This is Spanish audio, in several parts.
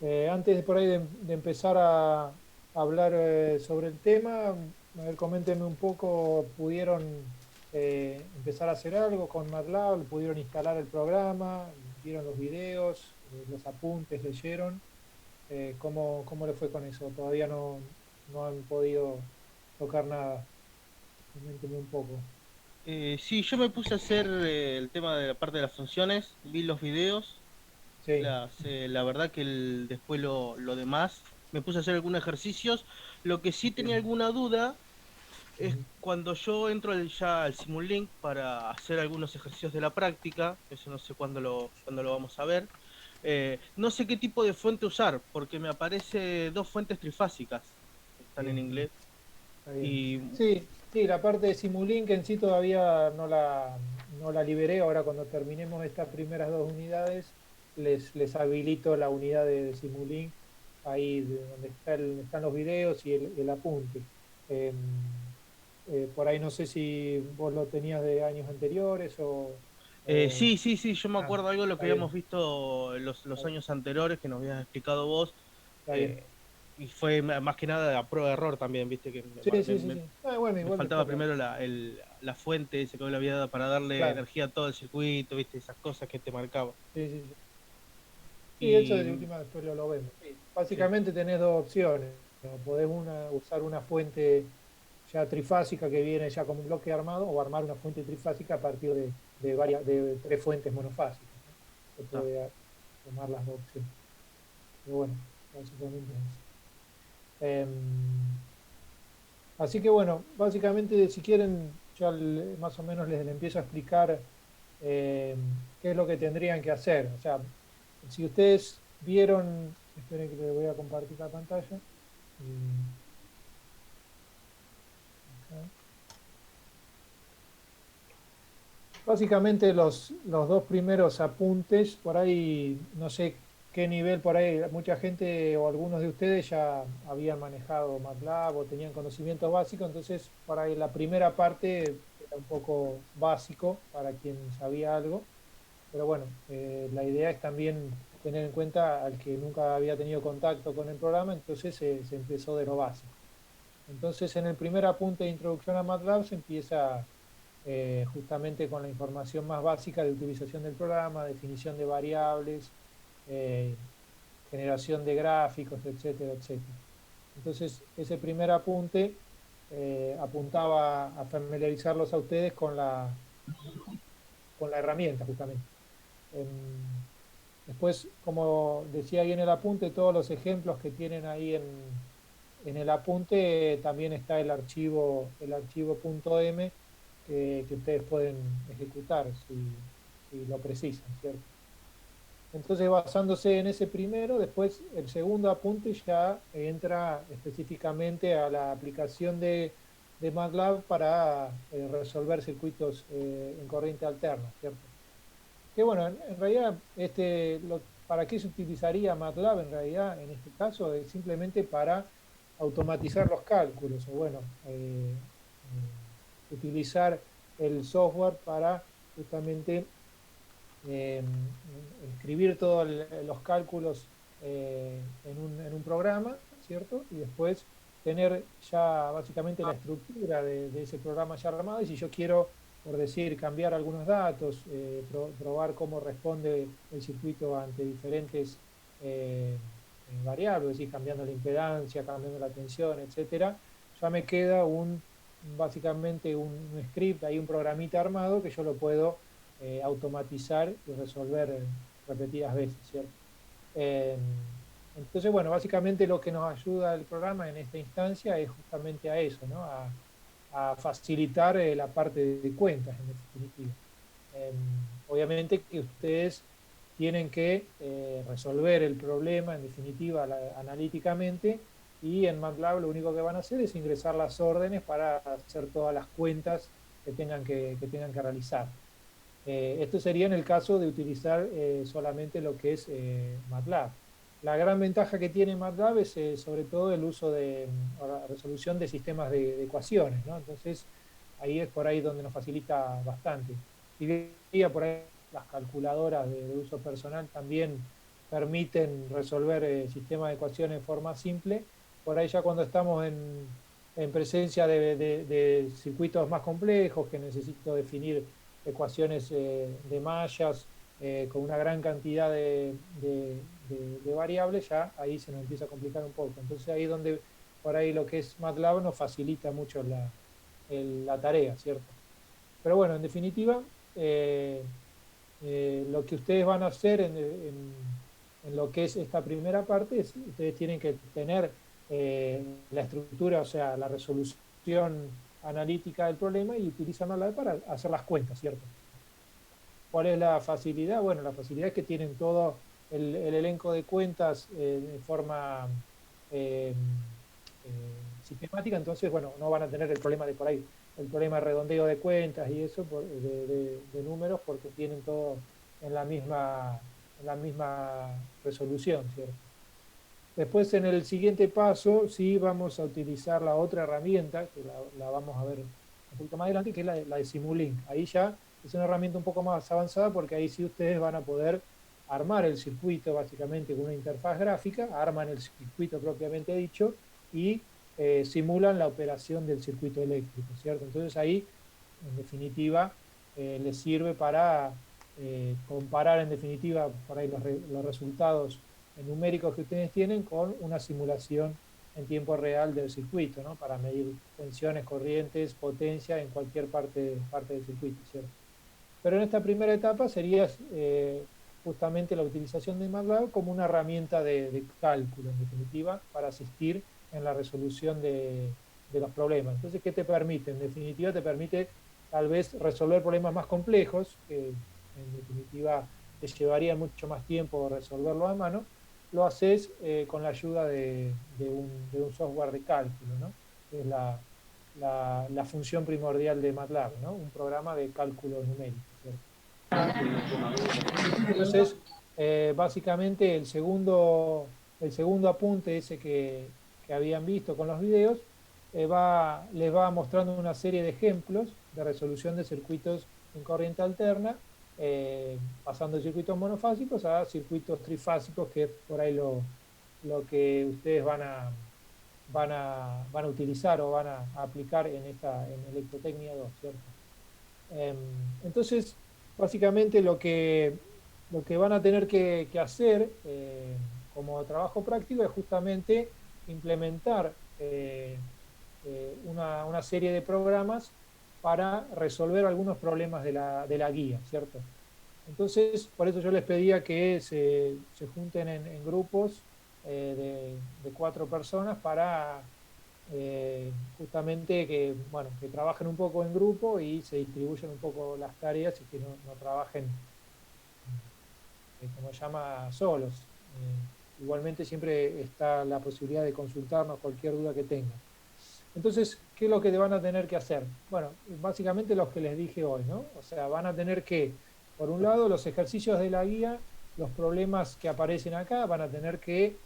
Antes de por ahí de empezar a hablar sobre el tema, a ver, coméntenme un poco, ¿pudieron empezar a hacer algo con MATLAB? ¿Pudieron instalar el programa? ¿Vieron los videos? ¿Los apuntes leyeron? ¿Cómo le fue con eso? Todavía no han podido tocar nada. Coméntenme un poco. Sí, yo me puse a hacer el tema de la parte de las funciones, vi los videos, Sí. la verdad que después lo demás, me puse a hacer algunos ejercicios. Lo que sí tenía Bien. alguna duda es Ujú. cuando yo entro ya al Simulink para hacer algunos ejercicios de la práctica, eso no sé cuándo lo vamos a ver. No sé qué tipo de fuente usar, porque me aparece dos fuentes trifásicas, están en Bien, inglés. está bien. Y Sí, sí, la parte de Simulink en sí todavía no la liberé. Ahora cuando terminemos estas primeras dos unidades, les habilito la unidad de Simulink, ahí donde están los videos y el apunte. Eh, por ahí no sé si vos lo tenías de años anteriores o... sí, sí, sí, yo me Ah, acuerdo algo de lo que está habíamos bien, visto está los bien, años anteriores que nos habías explicado vos, está bien. eh, y fue más que nada a prueba de error también, viste que Sí, sí, sí, sí. Ah, bueno, me igual faltaba después primero la fuente esa que vos le había dado para darle claro. energía a todo el circuito, viste, esas cosas que te marcaba. Sí, sí, sí. Sí, eso de Y última después lo vemos. Sí, sí, básicamente tenés dos opciones, ¿no? Podés usar una fuente ya trifásica que viene ya como un bloque armado o armar una fuente trifásica a partir de tres fuentes monofásicas, ¿no? Se está. puede tomar las dos opciones. Pero bueno, básicamente es eso. Así que bueno, básicamente si quieren, ya más o menos les empiezo a explicar qué es lo que tendrían que hacer. O sea, si ustedes vieron, esperen que les voy a compartir la pantalla. eh, acá. Básicamente los dos primeros apuntes, por ahí no sé qué nivel, por ahí mucha gente o algunos de ustedes ya habían manejado MATLAB o tenían conocimientos básicos, entonces por ahí la primera parte era un poco básico para quien sabía algo, pero bueno, la idea es también tener en cuenta al que nunca había tenido contacto con el programa, entonces se empezó de lo básico. Entonces en el primer apunte de introducción a MATLAB se empieza justamente con la información más básica de utilización del programa, definición de variables, eh, generación de gráficos, etcétera, etcétera. Entonces, ese primer apunte apuntaba a familiarizarlos a ustedes con la herramienta, justamente. Em, Después, como decía ahí en el apunte, todos los ejemplos que tienen ahí en el apunte, también está el archivo .m que ustedes pueden ejecutar si lo precisan, ¿cierto? Entonces, basándose en ese primero, después el segundo apunte ya entra específicamente a la aplicación de MATLAB para resolver circuitos en corriente alterna, ¿cierto? Que bueno, en realidad, ¿para qué se utilizaría MATLAB en realidad en este caso? Es simplemente para automatizar los cálculos o bueno, utilizar el software para justamente eh, escribir todos los cálculos en un programa, ¿cierto? Y después tener ya básicamente la estructura de ese programa ya armado. Y si yo quiero, por decir, cambiar algunos datos, probar cómo responde el circuito ante diferentes variables, es decir, cambiando la impedancia, cambiando la tensión, etcétera, ya me queda básicamente un script, hay un programita armado que yo lo puedo automatizar y resolver repetidas veces, ¿cierto? Eh, entonces, bueno, básicamente lo que nos ayuda el programa en esta instancia es justamente a eso, ¿no? A facilitar la parte de cuentas, en definitiva. Eh, Obviamente que ustedes tienen que resolver el problema, en definitiva, analíticamente, y en MATLAB lo único que van a hacer es ingresar las órdenes para hacer todas las cuentas que tengan que realizar. Esto sería en el caso de utilizar solamente lo que es MATLAB. La gran ventaja que tiene MATLAB es sobre todo el uso de la resolución de sistemas de ecuaciones, ¿no? Entonces, ahí es por ahí donde nos facilita bastante. Si bien por ahí las calculadoras de uso personal también permiten resolver sistemas de ecuaciones en forma simple. Por ahí ya cuando estamos en presencia de circuitos más complejos, que necesito definir ecuaciones de mallas con una gran cantidad de variables, ya ahí se nos empieza a complicar un poco. Entonces ahí es donde por ahí lo que es MATLAB nos facilita mucho la tarea, ¿cierto? Pero bueno, en definitiva, lo que ustedes van a hacer en lo que es esta primera parte es ustedes tienen que tener la estructura, o sea, la resolución analítica del problema y utilizan MATLAB para hacer las cuentas, ¿cierto? ¿Cuál es la facilidad? Bueno, la facilidad es que tienen todo el elenco de cuentas de forma eh, sistemática, entonces, bueno, no van a tener el problema de por ahí, el problema de redondeo de cuentas y eso, de números, porque tienen todo en la misma resolución, ¿cierto? Después, en el siguiente paso, sí vamos a utilizar la otra herramienta, que la vamos a ver un poquito más adelante, que es la de Simulink. Ahí ya es una herramienta un poco más avanzada, porque ahí sí ustedes van a poder armar el circuito básicamente con una interfaz gráfica, arman el circuito propiamente dicho y simulan la operación del circuito eléctrico, ¿cierto? Entonces ahí, en definitiva, les sirve para comparar, en definitiva, por ahí los resultados numéricos que ustedes tienen con una simulación en tiempo real del circuito, ¿no? Para medir tensiones, corrientes, potencia en cualquier parte del circuito, ¿cierto? Pero en esta primera etapa sería justamente la utilización de MATLAB como una herramienta de cálculo, en definitiva, para asistir en la resolución de los problemas. Entonces, ¿qué te permite? En definitiva, te permite tal vez resolver problemas más complejos, que en definitiva te llevaría mucho más tiempo resolverlo a mano, lo haces con la ayuda de un software de cálculo, ¿no? Que es la función primordial de MATLAB, ¿no? Un programa de cálculo numérico, ¿cierto? Entonces, básicamente el segundo apunte ese que habían visto con los videos, les va mostrando una serie de ejemplos de resolución de circuitos en corriente alterna, pasando de circuitos monofásicos a circuitos trifásicos, que es por ahí lo que ustedes van a utilizar o van a aplicar en Electrotecnia 2, ¿cierto? Entonces, básicamente lo que van a tener que hacer como trabajo práctico es justamente implementar una serie de programas para resolver algunos problemas de la guía, ¿cierto? Entonces, por eso yo les pedía que se junten en grupos de 4 personas para justamente bueno, que trabajen un poco en grupo y se distribuyan un poco las tareas y que no trabajen, como se llama, solos. Igualmente siempre está la posibilidad de consultarnos cualquier duda que tengan. Entonces, ¿qué es lo que van a tener que hacer? Bueno, básicamente los que les dije hoy, ¿no? O sea, van a tener que, por un lado, los ejercicios de la guía, los problemas que aparecen acá, van a tener que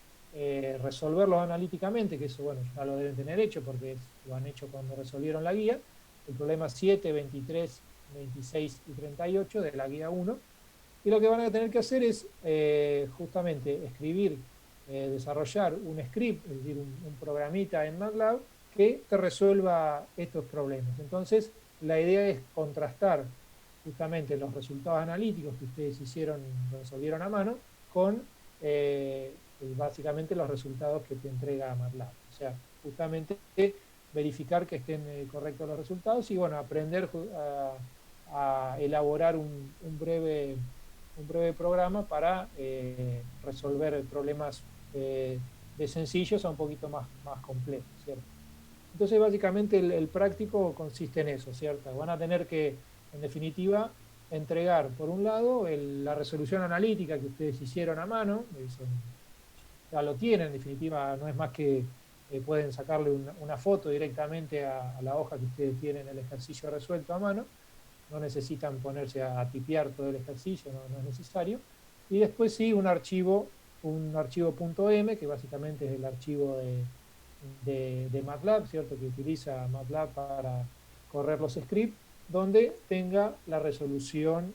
resolverlos analíticamente, que eso, bueno, ya lo deben tener hecho porque lo han hecho cuando resolvieron la guía. El problema 7, 23, 26 y 38 de la guía 1. Y lo que van a tener que hacer es justamente escribir, desarrollar un script, es decir, un programita en MATLAB que te resuelva estos problemas. Entonces, la idea es contrastar justamente los resultados analíticos que ustedes resolvieron a mano con básicamente los resultados que te entrega MATLAB. O sea, justamente verificar que estén correctos los resultados y, bueno, aprender a elaborar un breve programa para resolver problemas de sencillos a un poquito más complejos, ¿cierto? Entonces, básicamente, el práctico consiste en eso, ¿cierto? Van a tener que, en definitiva, entregar, por un lado, la resolución analítica que ustedes hicieron a mano, eso ya lo tienen, en definitiva, no es más que pueden sacarle una foto directamente a la hoja que ustedes tienen el ejercicio resuelto a mano, no necesitan ponerse a tipear todo el ejercicio, no es necesario. Y después sí, un archivo .m, que básicamente es el archivo de MATLAB, ¿cierto? Que utiliza MATLAB para correr los scripts, donde tenga la resolución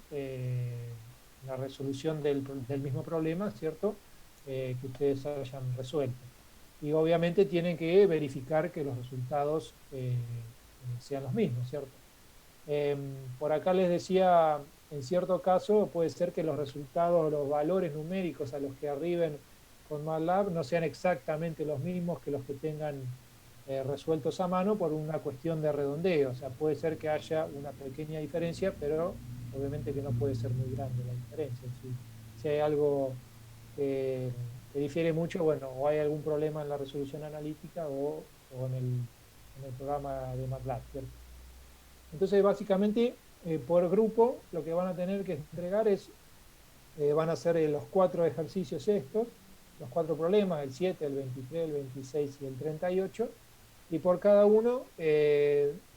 la resolución del mismo problema, ¿cierto? Que ustedes hayan resuelto. Y obviamente tienen que verificar que los resultados sean los mismos, ¿cierto? Por acá les decía, en cierto caso puede ser que los resultados, los valores numéricos a los que arriben con MATLAB no sean exactamente los mismos que los que tengan resueltos a mano por una cuestión de redondeo. O sea, puede ser que haya una pequeña diferencia, pero obviamente que no puede ser muy grande la diferencia. Si hay algo que, que difiere mucho, bueno, o hay algún problema en la resolución analítica o en el programa de MATLAB, ¿cierto? Entonces, básicamente, por grupo, lo que van a tener que entregar es, van a ser los 4 ejercicios estos, los 4 problemas, el 7, el 23, el 26 y el 38, y por cada uno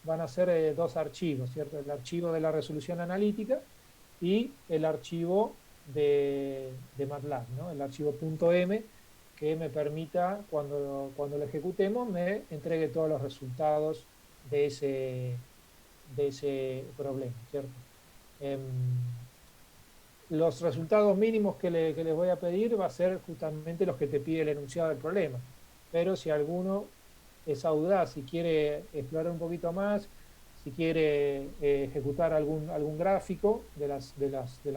van a ser 2 archivos, ¿cierto? El archivo de la resolución analítica y el archivo de MATLAB, ¿no? El archivo .m que me permita, cuando lo ejecutemos, me entregue todos los resultados de ese problema, ¿cierto? Los resultados mínimos que les voy a pedir va a ser justamente los que te pide el enunciado del problema. Pero si alguno es audaz, si quiere explorar un poquito más, si quiere ejecutar algún gráfico de las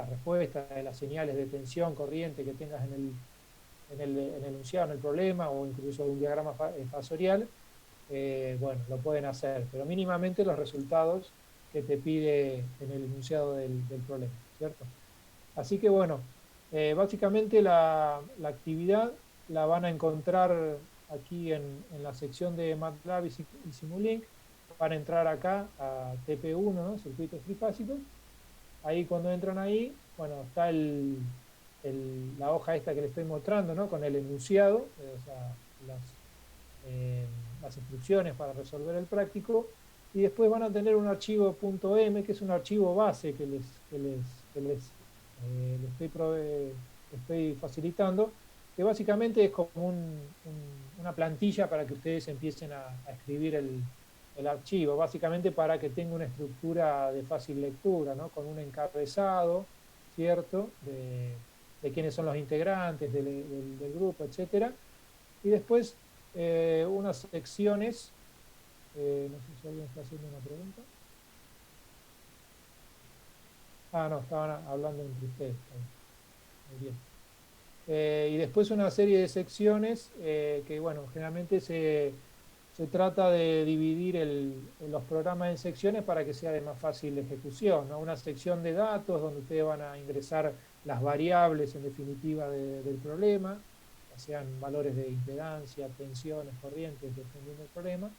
respuestas, de las señales de tensión, corriente que tengas en el enunciado, en el problema, o incluso un diagrama fasorial, bueno, lo pueden hacer, pero mínimamente los resultados que te pide en el enunciado del problema, ¿cierto? Así que bueno, básicamente la actividad la van a encontrar aquí en la sección de MATLAB y Simulink. Van a entrar acá a TP1, ¿no? Circuitos trifásicos. Ahí cuando entran ahí, bueno, está la hoja esta que les estoy mostrando, ¿no? Con el enunciado, o sea, las instrucciones para resolver el práctico, y después van a tener un archivo .m, que es un archivo base que les estoy facilitando, que básicamente es como una plantilla para que ustedes empiecen a escribir el archivo, básicamente para que tenga una estructura de fácil lectura, ¿no? Con un encabezado, ¿cierto? De quiénes son los integrantes del grupo, etcétera. Y después unas secciones, no sé si alguien está haciendo una pregunta. Ah, no, estaban hablando entre ustedes. Muy bien. Y después una serie de secciones que, bueno, generalmente se trata de dividir los programas en secciones para que sea de más fácil ejecución, ¿no? Una sección de datos donde ustedes van a ingresar las variables, en definitiva, del problema, ya sean valores de impedancia, tensiones, corrientes, dependiendo del problema.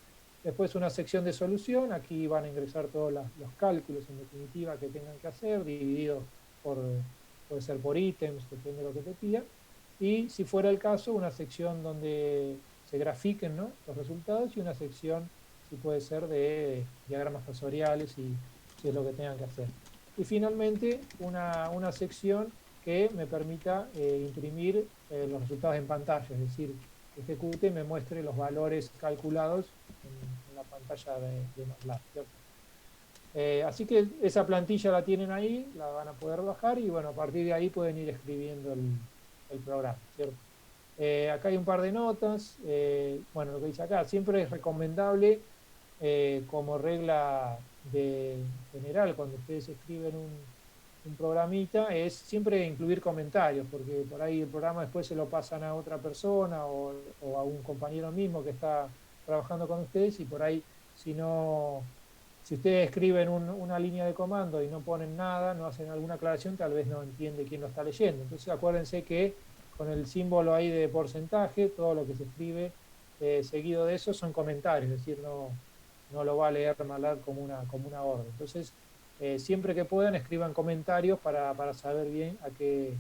Después una sección de solución, aquí van a ingresar todos los cálculos, en definitiva, que tengan que hacer, divididos puede ser por ítems, depende de lo que te pida. Y si fuera el caso, una sección donde se grafiquen, ¿no? Los resultados, y una sección, si puede ser, de diagramas fasoriales, y si es lo que tengan que hacer. Y finalmente, una sección que me permita imprimir los resultados en pantalla, es decir, que ejecute y me muestre los valores calculados en la pantalla de MATLAB, ¿cierto? Así que esa plantilla la tienen ahí, la van a poder bajar, y bueno, a partir de ahí pueden ir escribiendo el programa, ¿cierto? Acá hay un par de notas. Bueno, lo que dice acá, siempre es recomendable, como regla general, cuando ustedes escriben un programita, es siempre incluir comentarios, porque por ahí el programa después se lo pasan a otra persona o a un compañero mismo que está trabajando con ustedes, y por ahí, si ustedes escriben una línea de comando y no ponen nada, no hacen alguna aclaración, tal vez no entiende quién lo está leyendo. Entonces acuérdense que con el símbolo ahí de porcentaje, todo lo que se escribe seguido de eso son comentarios, es decir, no lo va a leer MATLAB como una orden. Entonces, siempre que puedan, escriban comentarios para saber bien a qué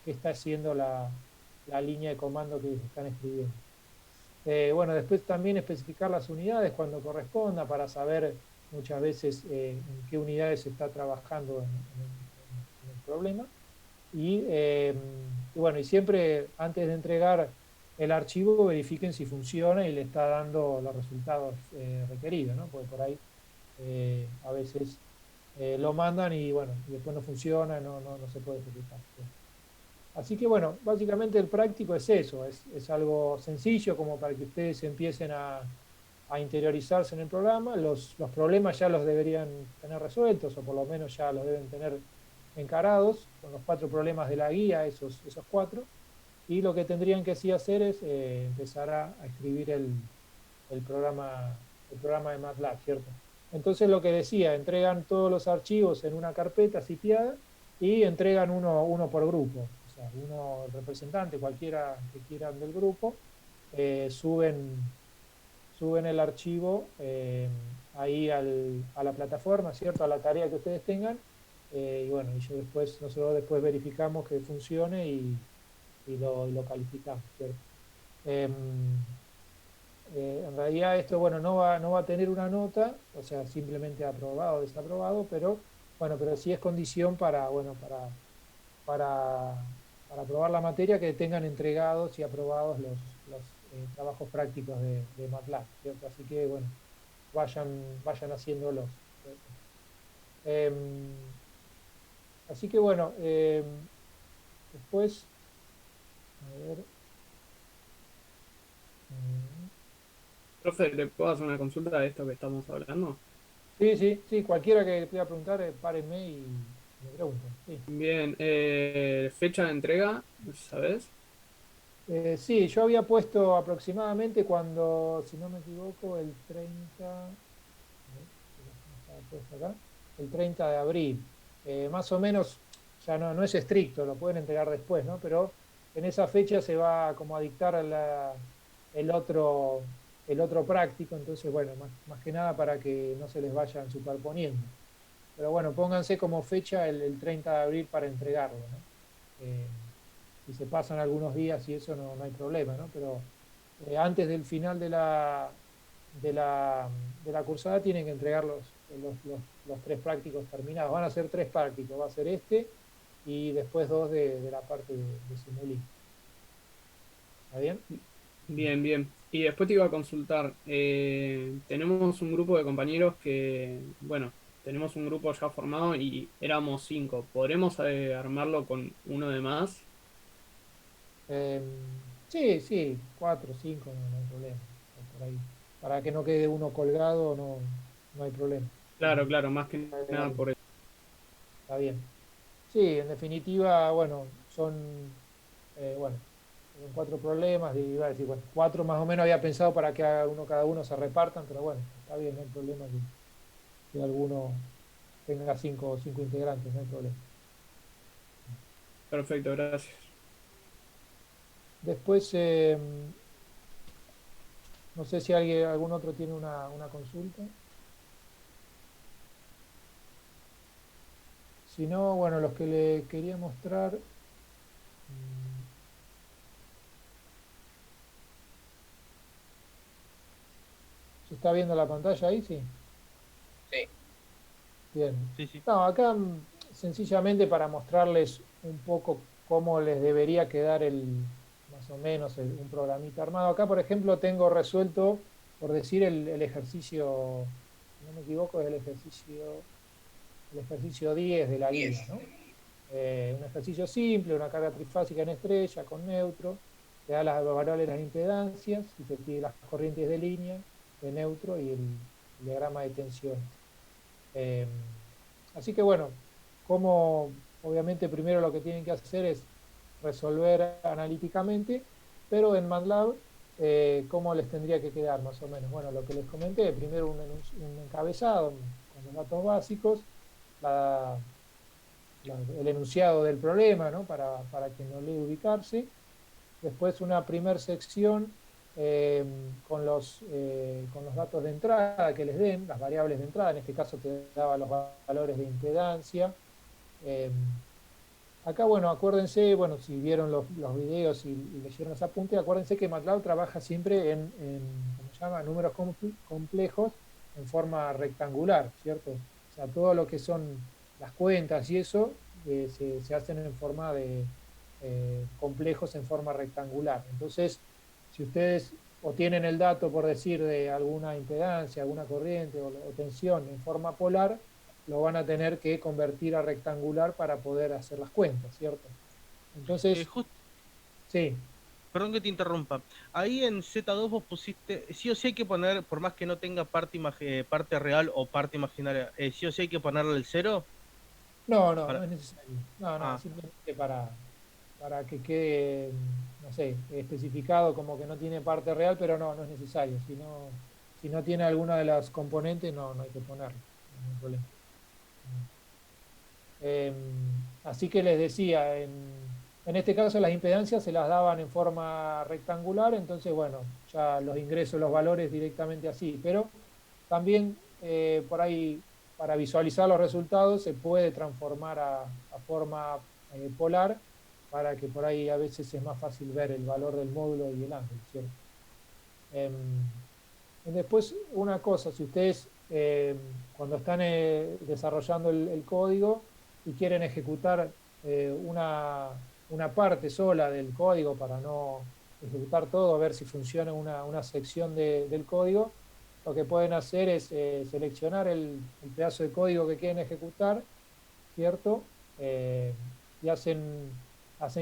está haciendo la línea de comando que están escribiendo. Bueno, después también especificar las unidades cuando corresponda, para saber muchas veces en qué unidades se está trabajando en el problema. Y bueno, y siempre antes de entregar el archivo, verifiquen si funciona y le está dando los resultados requeridos, ¿no? Porque por ahí a veces lo mandan y bueno, y después no funciona, no se puede ejecutar. Así que bueno, básicamente el práctico es eso, es algo sencillo como para que ustedes empiecen a interiorizarse en el programa. Los problemas ya los deberían tener resueltos, o por lo menos ya los deben tener encarados, con los 4 problemas de la guía, esos 4. Y lo que tendrían que sí hacer es empezar a escribir el programa de MATLAB, ¿cierto? Entonces lo que decía, entregan todos los archivos en una carpeta sitiada y entregan uno por grupo. O sea, uno, el representante, cualquiera que quieran del grupo, suben el archivo ahí a la plataforma, ¿cierto? A la tarea que ustedes tengan. Y bueno, nosotros después verificamos que funcione y lo calificamos, ¿cierto? Eh, en realidad esto, bueno, no va a tener una nota, o sea, simplemente aprobado o desaprobado, pero bueno, pero sí es condición bueno, para, para aprobar la materia que tengan entregados y aprobados los trabajos prácticos de MATLAB, ¿cierto? Así que, bueno, vayan haciéndolos, ¿cierto? Em, Así que, bueno, después, a ver, mm, Profe, ¿le puedo hacer una consulta de esto que estamos hablando? sí, sí, sí, cualquiera que quiera preguntar, párenme y me pregunten, sí. Bien, fecha de entrega, ¿sabes? Sí, yo había puesto aproximadamente cuando, si no me equivoco, el 30, a ver, no estaba puesto acá, el 30 de abril. Más o menos, ya no es estricto, lo pueden entregar después, ¿no? Pero en esa fecha se va como a dictar el otro, el otro práctico, entonces, bueno, más que nada para que no se les vayan superponiendo. Pero bueno, pónganse como fecha el 30 de abril para entregarlo, ¿no? Eh, si se pasan algunos días y eso no hay problema, ¿no? Pero antes del final de la, de la cursada tienen que entregar los 3 prácticos terminados. Van a ser 3 prácticos, va a ser este y después 2 de la parte de Simulink. ¿Está bien? Bien, bien. Y después te iba a consultar, tenemos un grupo de compañeros que, bueno, tenemos un grupo ya formado y éramos 5. ¿Podremos armarlo con uno de más? Eh, sí, sí, 4, 5, no hay problema. Por ahí. Para que no quede uno colgado, no hay problema. Sí, Claro, sí, claro, más que nada agregarlo. por eso. Está bien. Sí, en definitiva, bueno, bueno, son 4 problemas, iba a decir, bueno, 4 más o menos había pensado para que cada uno se repartan, pero bueno, está bien, no hay problema que alguno tenga 5 integrantes, no hay problema. Perfecto, gracias. Después, no sé si algún otro tiene una consulta. Si no, bueno, los que le quería mostrar, mm, ¿se está viendo la pantalla ahí? Sí. Sí. Bien. Sí, sí. No, acá sencillamente para mostrarles un poco cómo les debería quedar más o menos un programita armado. Acá, por ejemplo, tengo resuelto, por decir, el ejercicio, si no me equivoco, es el ejercicio 10 de la guía, 10. ¿no? Un ejercicio simple, una carga trifásica en estrella con neutro, te da las variables de las impedancias y te pide las corrientes de línea, de neutro y el diagrama de tensiones. Eh, Así que bueno, como obviamente primero lo que tienen que hacer es resolver analíticamente, pero en MATLAB, ¿cómo les tendría que quedar más o menos? Bueno, lo que les comenté, primero un encabezado con los datos básicos, la- el enunciado del problema, ¿no? Para quien no lee ubicarse. Después una primera sección eh, con los datos de entrada que les den, las variables de entrada, en este caso te daba los valores de impedancia. Eh, Acá, bueno, acuérdense, bueno, si vieron los videos y leyeron los apuntes, acuérdense que MATLAB trabaja siempre ¿cómo se llama? Números complejos en forma rectangular, ¿cierto? O sea, todo lo que son las cuentas y eso se hacen en forma de complejos en forma rectangular. Entonces, si ustedes o tienen el dato, por decir, de alguna impedancia, alguna corriente o tensión en forma polar, lo van a tener que convertir a rectangular para poder hacer las cuentas, ¿cierto? Entonces, Just- sí, Perdón que te interrumpa. Ahí en Z2 vos pusiste, sí o sí hay que poner, por más que no tenga parte real o parte imaginaria, sí o sí hay que ponerle el cero. no, no, Para... no es necesario. No, no, Ah, simplemente para que quede, no sé, especificado como que no tiene parte real, pero no, no es necesario. Si no tiene alguna de las componentes, no, no hay que ponerlo, no hay problema. Eh, Así que les decía, en este caso las impedancias se las daban en forma rectangular, entonces, bueno, ya los ingreso, los valores directamente así, pero también por ahí, para visualizar los resultados, se puede transformar a forma polar, para que por ahí a veces es más fácil ver el valor del módulo y el ángulo, ¿cierto? Em, Después, una cosa, si ustedes cuando están desarrollando el código y quieren ejecutar una parte sola del código para no ejecutar todo, a ver si funciona una sección del código, lo que pueden hacer es seleccionar el pedazo de código que quieren ejecutar, ¿cierto? Y hacen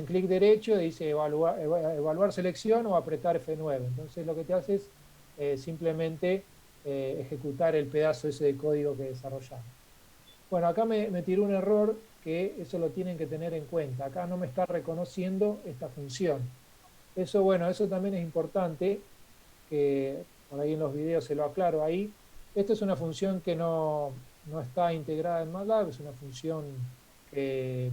clic derecho y dice evaluar selección o apretar F9. Entonces lo que te hace es simplemente ejecutar el pedazo ese de código que desarrollamos. Bueno, acá me tiró un error que eso lo tienen que tener en cuenta. Acá no me está reconociendo esta función. Eso, bueno, eso también es importante, que por ahí en los videos se lo aclaro ahí. Esta es una función que no está integrada en MATLAB, es una función que,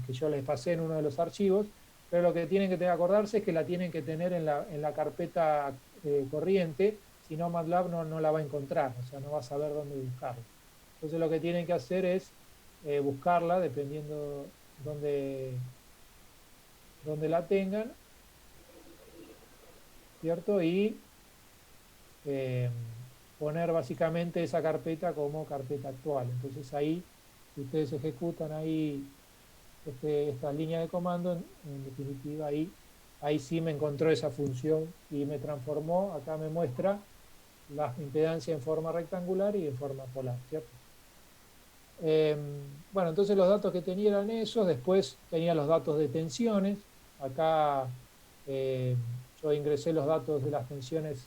que yo les pasé en uno de los archivos, pero lo que tienen que acordarse es que la tienen que tener en la carpeta corriente, si no MATLAB no la va a encontrar, o sea, no va a saber dónde buscarla. Entonces lo que tienen que hacer es buscarla dependiendo dónde la tengan, ¿cierto? Y eh, poner básicamente esa carpeta como carpeta actual. Entonces ahí, si ustedes ejecutan ahí esta línea de comando, en definitiva ahí sí me encontró esa función y me transformó, acá me muestra la impedancia en forma rectangular y en forma polar, ¿cierto? Eh, bueno, entonces los datos que tenía eran esos, después tenía los datos de tensiones, acá eh, yo ingresé los datos de las tensiones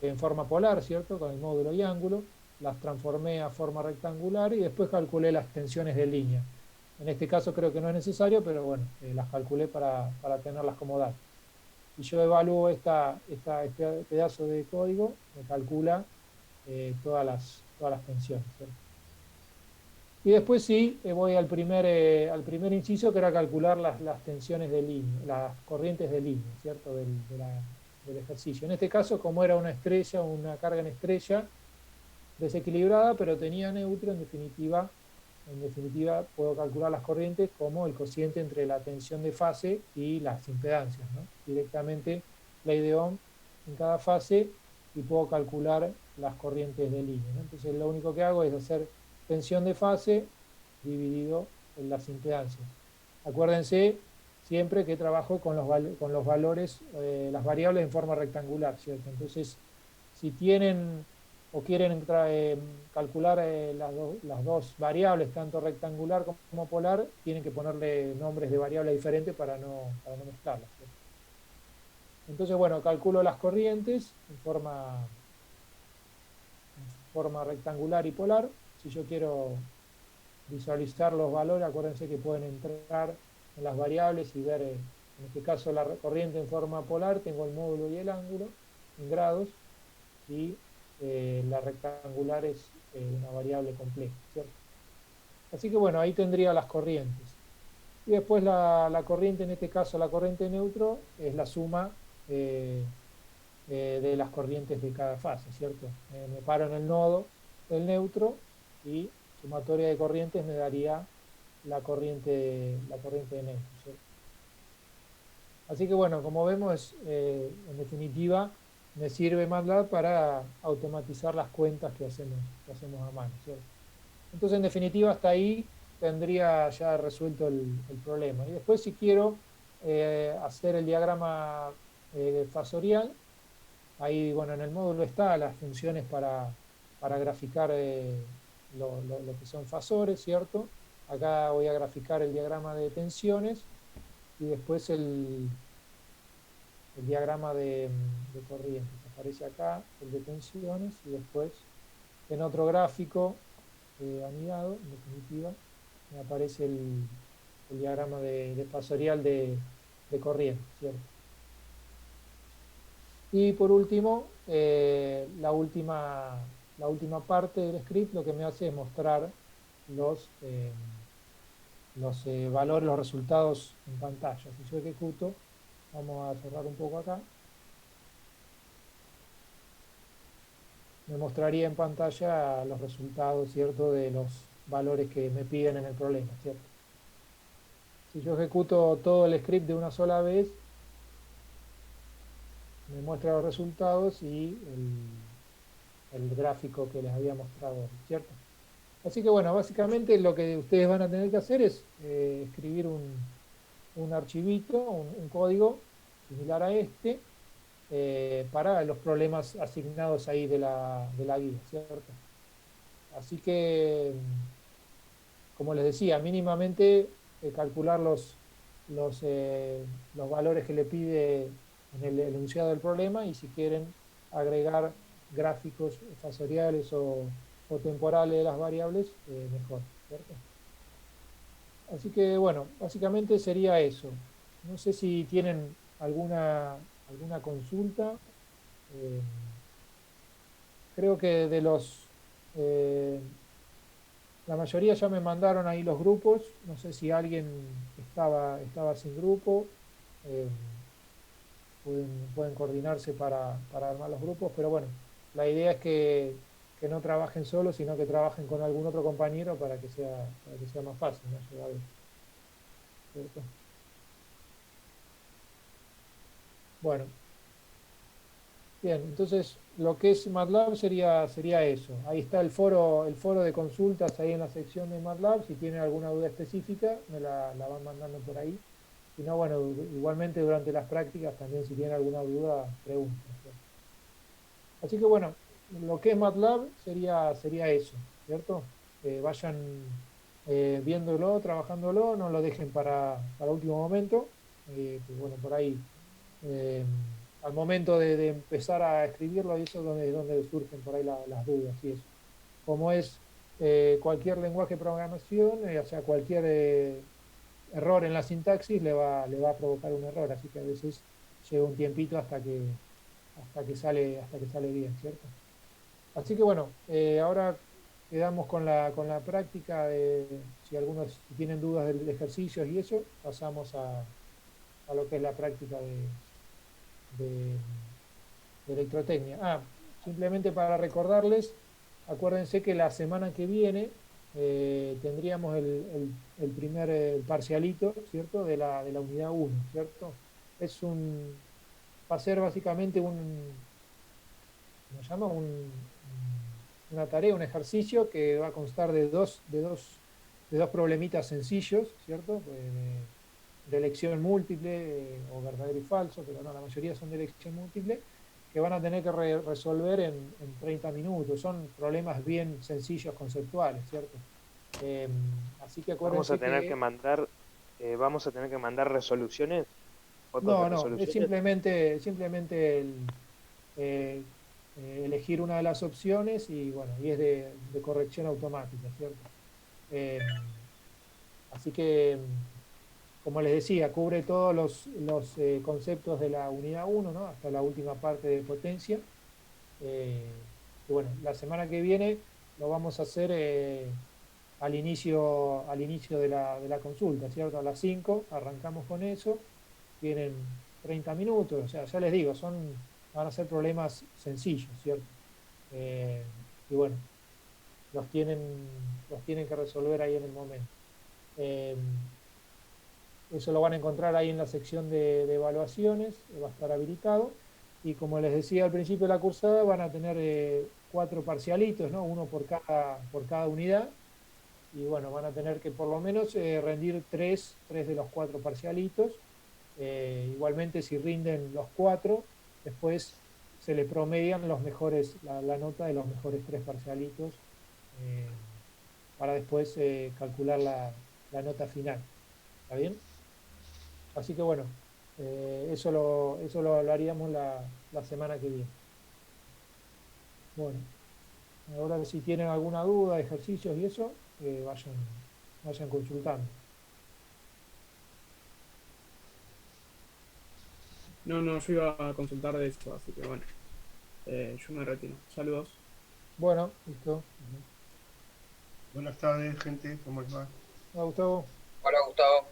en forma polar, ¿cierto? Con el módulo y ángulo, las transformé a forma rectangular y después calculé las tensiones de línea. En este caso creo que no es necesario, pero bueno, las calculé para tenerlas como datos. Si yo evalúo este pedazo de código, me calcula todas las tensiones, ¿cierto? Y después sí, voy al primer inciso, que era calcular las tensiones de línea, las corrientes de línea, ¿cierto? Del ejercicio. En este caso, como era una estrella, una carga en estrella desequilibrada, pero tenía neutro, en definitiva puedo calcular las corrientes como el cociente entre la tensión de fase y las impedancias, ¿no? Directamente ley de Ohm en cada fase y puedo calcular las corrientes de línea, ¿no? Entonces lo único que hago es hacer tensión de fase dividido en las impedancias. Acuérdense siempre que trabajo con los valores, las variables en forma rectangular, ¿cierto? Entonces, si tienen o quieren calcular las dos variables, tanto rectangular como polar, tienen que ponerle nombres de variables diferentes para no mezclarlas, ¿cierto? Entonces, bueno, calculo las corrientes en forma rectangular y polar. Si yo quiero visualizar los valores, acuérdense que pueden entrar en las variables y ver, en este caso, la corriente en forma polar, tengo el módulo y el ángulo en grados, y la rectangular es una variable compleja, ¿cierto? Así que bueno, ahí tendría las corrientes. Y después la corriente, en este caso la corriente neutro, es la suma de las corrientes de cada fase, ¿cierto? Me paro en el nodo del neutro y sumatoria de corrientes me daría la corriente de neutro, ¿cierto? Así que bueno, como vemos, en definitiva, me sirve MATLAB para automatizar las cuentas que hacemos a mano, ¿cierto? Entonces, en definitiva, hasta ahí tendría ya resuelto el problema. Y después, si quiero hacer el diagrama fasorial, ahí, bueno, en el módulo está las funciones para graficar lo que son fasores, ¿cierto? Acá voy a graficar el diagrama de tensiones y después el diagrama de corrientes. Aparece acá el de tensiones y después en otro gráfico anidado, en definitiva, me aparece el diagrama de fasorial de corriente, ¿cierto? Y por último, la última parte del script lo que me hace es mostrar los valores, los resultados en pantalla. Si yo ejecuto, vamos a cerrar un poco acá, me mostraría en pantalla los resultados, ¿cierto?, de los valores que me piden en el problema, ¿cierto? Si yo ejecuto todo el script de una sola vez, me muestra los resultados y el gráfico que les había mostrado, ¿cierto? Así que bueno, básicamente lo que ustedes van a tener que hacer es escribir un archivito, un código similar a este, para los problemas asignados ahí de la guía, ¿cierto? Así que, como les decía, mínimamente calcular los valores que le pide en el enunciado del problema, y si quieren agregar gráficos fasoriales o temporales de las variables, mejor, ¿cierto? Así que bueno, básicamente sería eso. No sé si tienen alguna consulta. Eh, Creo que de eh, la mayoría ya me mandaron ahí los grupos. No sé si alguien estaba sin grupo. Eh, pueden coordinarse para armar los grupos, pero bueno, la idea es que no trabajen solos, sino que trabajen con algún otro compañero para que sea más fácil, ¿no? Llevadero, ¿cierto? Bueno, bien, entonces lo que es MATLAB sería eso. Ahí está el foro de consultas ahí en la sección de MATLAB. Si tienen alguna duda específica, me la van mandando por ahí. Si no, bueno, igualmente durante las prácticas también, si tienen alguna duda, pregunten, ¿cierto? Así que bueno, lo que es MATLAB sería eso, ¿cierto? Vayan viéndolo, trabajándolo, no lo dejen para último momento. Pues bueno, por ahí, eh, al momento de empezar a escribirlo, ahí eso es donde surgen por ahí las dudas y eso. Como es cualquier lenguaje de programación, o sea, cualquier error en la sintaxis le va a provocar un error, así que a veces lleva un tiempito hasta que sale bien, ¿cierto? Así que bueno, ahora quedamos con la práctica si algunos tienen dudas de ejercicios y eso, pasamos a lo que es la práctica de, de electrotecnia. Simplemente para recordarles, acuérdense que la semana que viene tendríamos el primer parcialito, ¿cierto?, de la unidad 1, ¿cierto? Va a ser básicamente ¿cómo se llama? Una tarea, un ejercicio que va a constar de dos problemitas sencillos, ¿cierto? De elección múltiple, o verdadero y falso, pero no, la mayoría son de elección múltiple, que van a tener que resolver en 30 minutos. Son problemas bien sencillos, conceptuales, ¿cierto? Así que Vamos a acuérdense tener que... que mandar, vamos a tener que mandar resoluciones, fotos de No, es resoluciones. simplemente eh, elegir una de las opciones y bueno, y es de corrección automática, ¿cierto? Eh, Así que, como les decía, cubre todos los conceptos de la unidad 1, ¿no?, hasta la última parte de potencia. Y bueno, la semana que viene lo vamos a hacer al inicio de la consulta, ¿cierto? A las 5 arrancamos con eso. Tienen 30 minutos, o sea, ya les digo, van a ser problemas sencillos, ¿cierto? Y bueno, los tienen que resolver ahí en el momento. Eh, Eso lo van a encontrar ahí en la sección de evaluaciones, va a estar habilitado. Y como les decía al principio de la cursada, van a tener 4 parcialitos, ¿no? Uno por cada unidad. Y bueno, van a tener que por lo menos rendir 3 de los 4 parcialitos. Igualmente, si rinden los 4, después se le promedian los mejores, la nota de los mejores 3 parcialitos para después calcular la nota final. ¿Está bien? Así que bueno, eso lo haríamos la semana que viene. Bueno, ahora si tienen alguna duda, ejercicios y eso, vayan consultando. No, yo iba a consultar de esto, así que bueno, yo me retiro. Saludos. Bueno, listo. Buenas tardes, gente, ¿cómo les va? Hola, Gustavo. Hola Gustavo.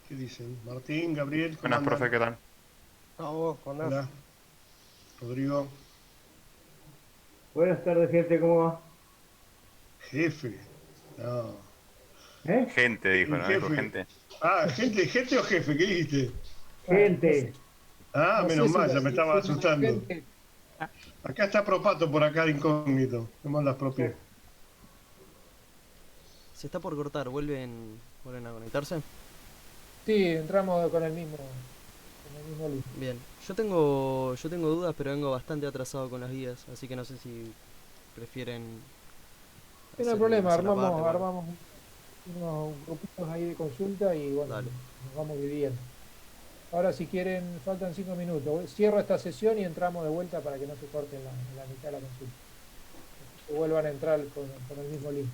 ¿Qué dicen? Martín, Gabriel, ¿cómo Buenas, andan? profe, ¿qué tal? Vamos, ¿cómo andás? Hola. Rodrigo, Buenas tardes, gente, ¿cómo va? jefe. No. ¿Eh? Gente, dijo, El ¿no? Dijo jefe. gente. Ah, gente o jefe, ¿qué dijiste? Gente, Ah, No sé menos si mal, la- ya me estaba si la asustando. gente- Acá está Propato por acá de incógnito. ¿Cómo andas, Propi? Se está por cortar, ¿vuelven a conectarse? Sí, entramos con el mismo link. Bien, yo tengo dudas, pero vengo bastante atrasado con las guías, así que no sé si prefieren Sí, no hay hacer problema, una sola parte, bueno. armamos unos grupitos ahí de consulta y bueno, Dale. nos vamos dividiendo. Ahora si quieren, faltan 5 minutos. Cierro esta sesión y entramos de vuelta para que no se corten la mitad de la consulta. Que vuelvan a entrar con el mismo link.